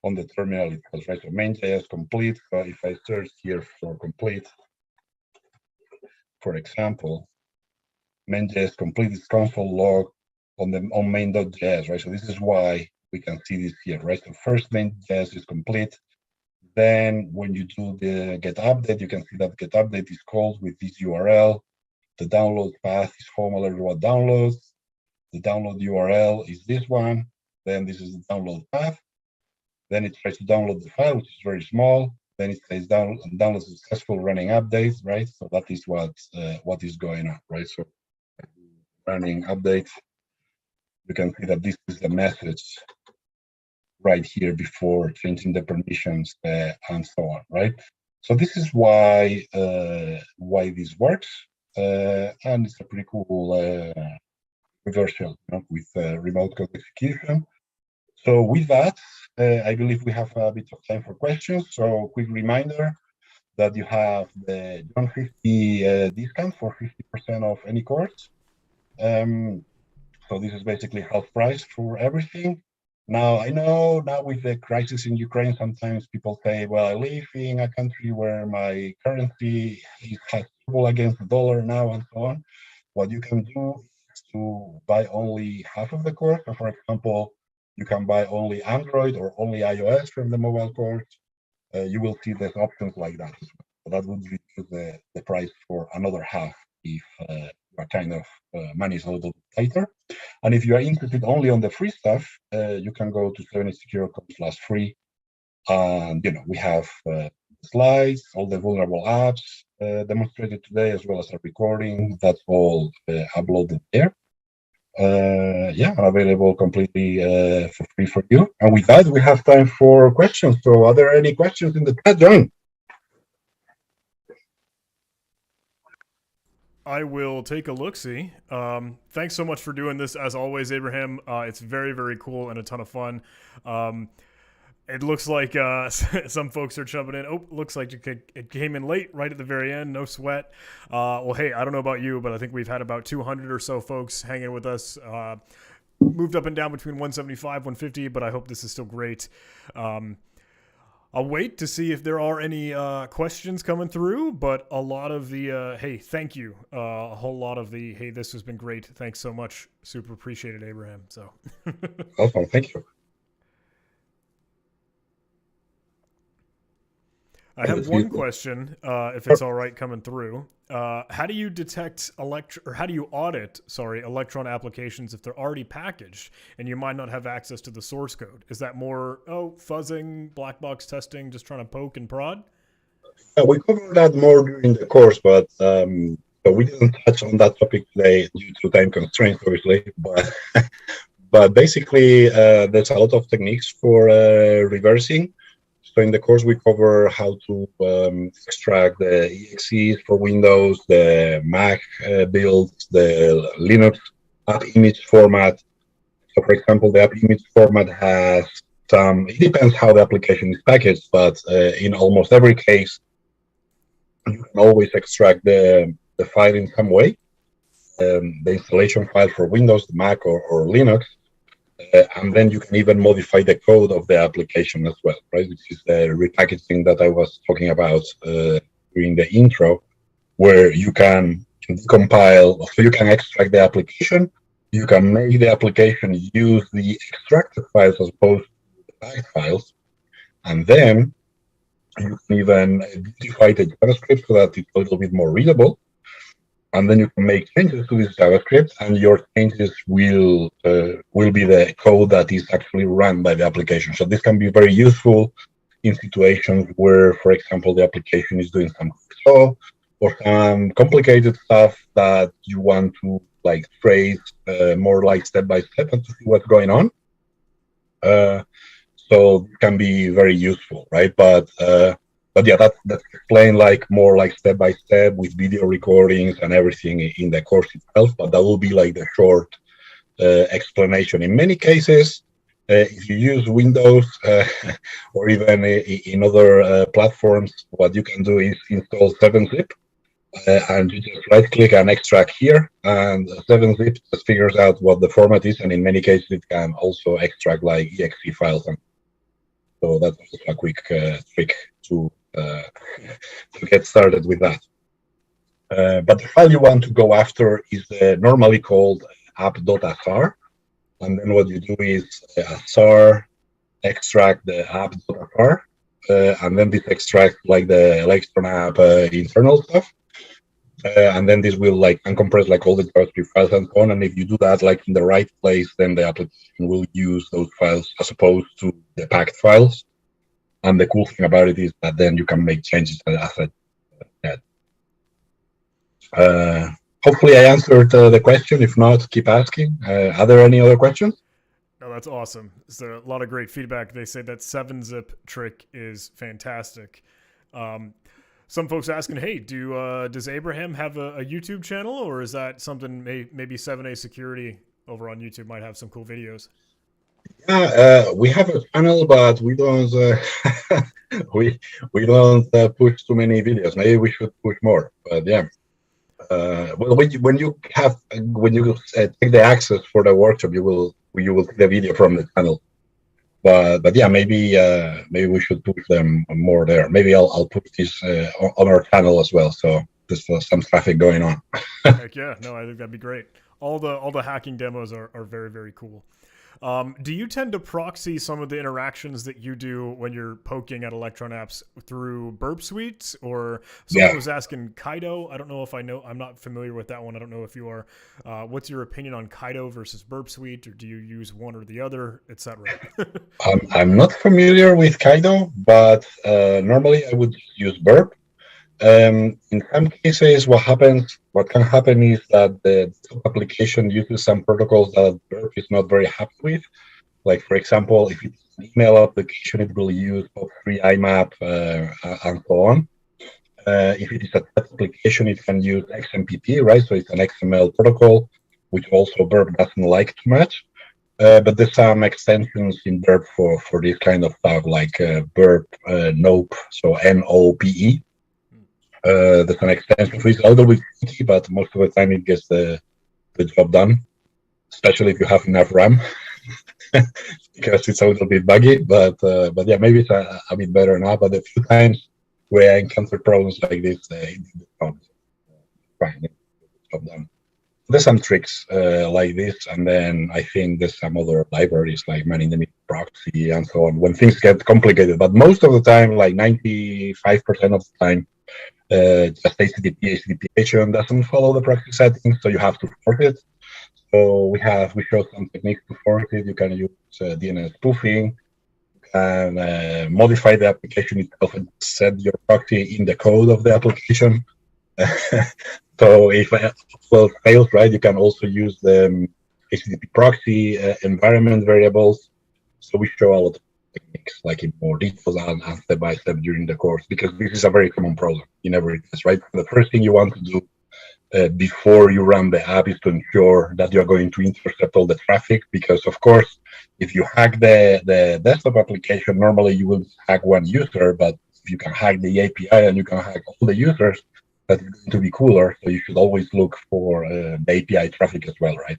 on the terminal itself, right? So main.js complete. So if I search here for complete, for example, main.js complete is console log on main.js, right? So this is why we can see this here, right? So first main.js is complete. Then when you do the get update, you can see that get update is called with this URL. The download path is home alert what downloads. The download URL is this one. Then this is the download path. Then it tries to download the file, which is very small. Then it says download successful running updates, right? So that is what is going on, right? So running updates, you can see that this is the message right here before changing the permissions and so on, right? So this is why this works, and it's a pretty cool reverse shell, with remote code execution. So with that, I believe we have a bit of time for questions. So quick reminder that you have the John 50 discount for 50% of any course. So this is basically half price for everything. Now, I know now with the crisis in Ukraine, sometimes people say, well, I live in a country where my currency has trouble against the dollar now and so on. What you can do is to buy only half of the course. So for example, you can buy only Android or only iOS from the mobile course. You will see there's options like that. So that would reduce the price for another half if your kind of money is a little bit tighter. And if you are interested only on the free stuff, you can go to 7ASecurity.com/free. And we have slides, all the vulnerable apps demonstrated today, as well as a recording. That's all uploaded there. Yeah, available completely for free for you. And with that, we have time for questions. So are there any questions in the chat, John? I will take a look-see. Thanks so much for doing this, as always, Abraham. It's very, very cool and a ton of fun. It looks like some folks are jumping in. Oh, looks like it came in late, right at the very end. No sweat. Well, hey, I don't know about you, but I think we've had about 200 or so folks hanging with us. Moved up and down between 175, 150, but I hope this is still great. I'll wait to see if there are any questions coming through, but a lot of the, hey, thank you. A whole lot of the, hey, this has been great. Thanks so much. Super appreciated, Abraham. So, Awesome, thank you. I have one question, if it's all right, coming through. How do you detect how do you audit, Electron applications if they're already packaged and you might not have access to the source code? Is that more, fuzzing, black box testing, just trying to poke and prod? We covered that more during the course, but we didn't touch on that topic today due to time constraints, obviously. But basically, there's a lot of techniques for reversing. So in the course, we cover how to extract the exes for Windows, the Mac builds, the Linux app image format. So for example, the app image format has it depends how the application is packaged, but in almost every case, you can always extract the file in some way, the installation file for Windows, the Mac, or Linux. And then you can even modify the code of the application as well, right? Which is the repackaging that I was talking about during the intro, where you can compile, so you can extract the application, you can make the application use the extracted files as opposed to the packed files, and then you can even beautify the JavaScript so that it's a little bit more readable. And then you can make changes to this JavaScript, and your changes will be the code that is actually run by the application. So this can be very useful in situations where, for example, the application is doing some flow or some complicated stuff that you want to trace more like step by step and to see what's going on. So it can be very useful, right? But yeah, that's explained more step by step with video recordings and everything in the course itself. But that will be the short explanation. In many cases, if you use Windows or even in other platforms, what you can do is install 7-zip, and you just right-click and extract here, and 7-zip just figures out what the format is, and in many cases it can also extract exe files. And so that's a quick trick to get started with that. But the file you want to go after is normally called app.asr. And then what you do is asr extract the app.asr, and then this extracts the Electron app internal stuff. And then this will uncompress all the JavaScript files and so on. And if you do that in the right place, then the application will use those files as opposed to the packed files. And the cool thing about it is that then you can make changes as I said. Hopefully I answered the question. If not, keep asking. Are there any other questions? No, that's awesome. It's a lot of great feedback. They say that 7-zip trick is fantastic. Some folks asking, hey, does Abraham have a YouTube channel, or is that something maybe 7ASecurity over on YouTube might have some cool videos? Yeah, we have a channel, but we don't we don't push too many videos. Maybe we should push more. But yeah, well, when you take the access for the workshop, you will see the video from the channel. but yeah, maybe we should push them more there. Maybe I'll put this on our channel as well. So there's some traffic going on. Heck yeah, no, I think that'd be great. All the hacking demos are very, very cool. Do you tend to proxy some of the interactions that you do when you're poking at Electron apps through Burp Suites? Or someone Yeah. was asking Kaido. I don't know if I know. I'm not familiar with that one. I don't know if you are. What's your opinion on Kaido versus Burp Suite, or do you use one or the other, etc.? I'm not familiar with Kaido, but normally I would use Burp. In some cases, what can happen is that the application uses some protocols that Burp is not very happy with. Like, for example, if it's an email application, it will use POP3 IMAP and so on. If it is a text application, it can use XMPP, right? So it's an XML protocol, which also Burp doesn't like too much. But there's some extensions in Burp for this kind of stuff, like Burp Nope, so NOPE. There's an extension for it, a little bit tricky, but most of the time it gets the job done, especially if you have enough RAM, because it's a little bit buggy. But yeah, maybe it's a bit better now. But a few times where I encountered problems like this, it didn't fine, it job done. There's some tricks like this, and then I think there's some other libraries like man in the middle proxy and so on when things get complicated. But most of the time, like 95% of the time, just HTTP doesn't follow the proxy settings, so you have to force it. So we show some techniques to force it. You can use DNS spoofing, you can modify the application itself and set your proxy in the code of the application. So if well fails, right, you can also use the HTTP proxy environment variables. So we show a lot of techniques, like in more details and step by step during the course, because this is a very common problem in every test, right? The first thing you want to do before you run the app is to ensure that you're going to intercept all the traffic, because of course, if you hack the desktop application, normally you will hack one user, but if you can hack the API and you can hack all the users, that's going to be cooler. So you should always look for the API traffic as well, right?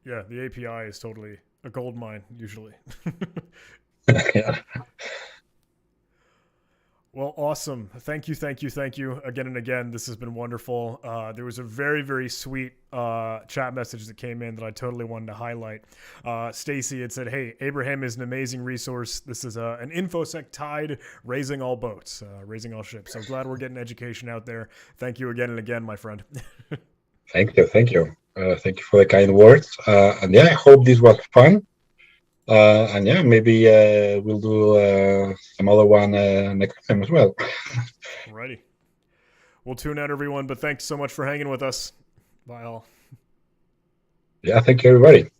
Yeah, the API is totally a gold mine usually. Yeah. Well, awesome. Thank you again and again. This has been wonderful. There was a very, very sweet chat message that came in that I totally wanted to highlight. Stacy had said, hey, Abraham is an amazing resource. This is an InfoSec tide raising all boats, raising all ships. So glad we're getting education out there. Thank you again and again, my friend. Thank you. Thank you for the kind words. And yeah, I hope this was fun. And yeah, maybe we'll do some other one next time as well. Alrighty. We'll tune out, everyone, but thanks so much for hanging with us. Bye all. Yeah, thank you, everybody.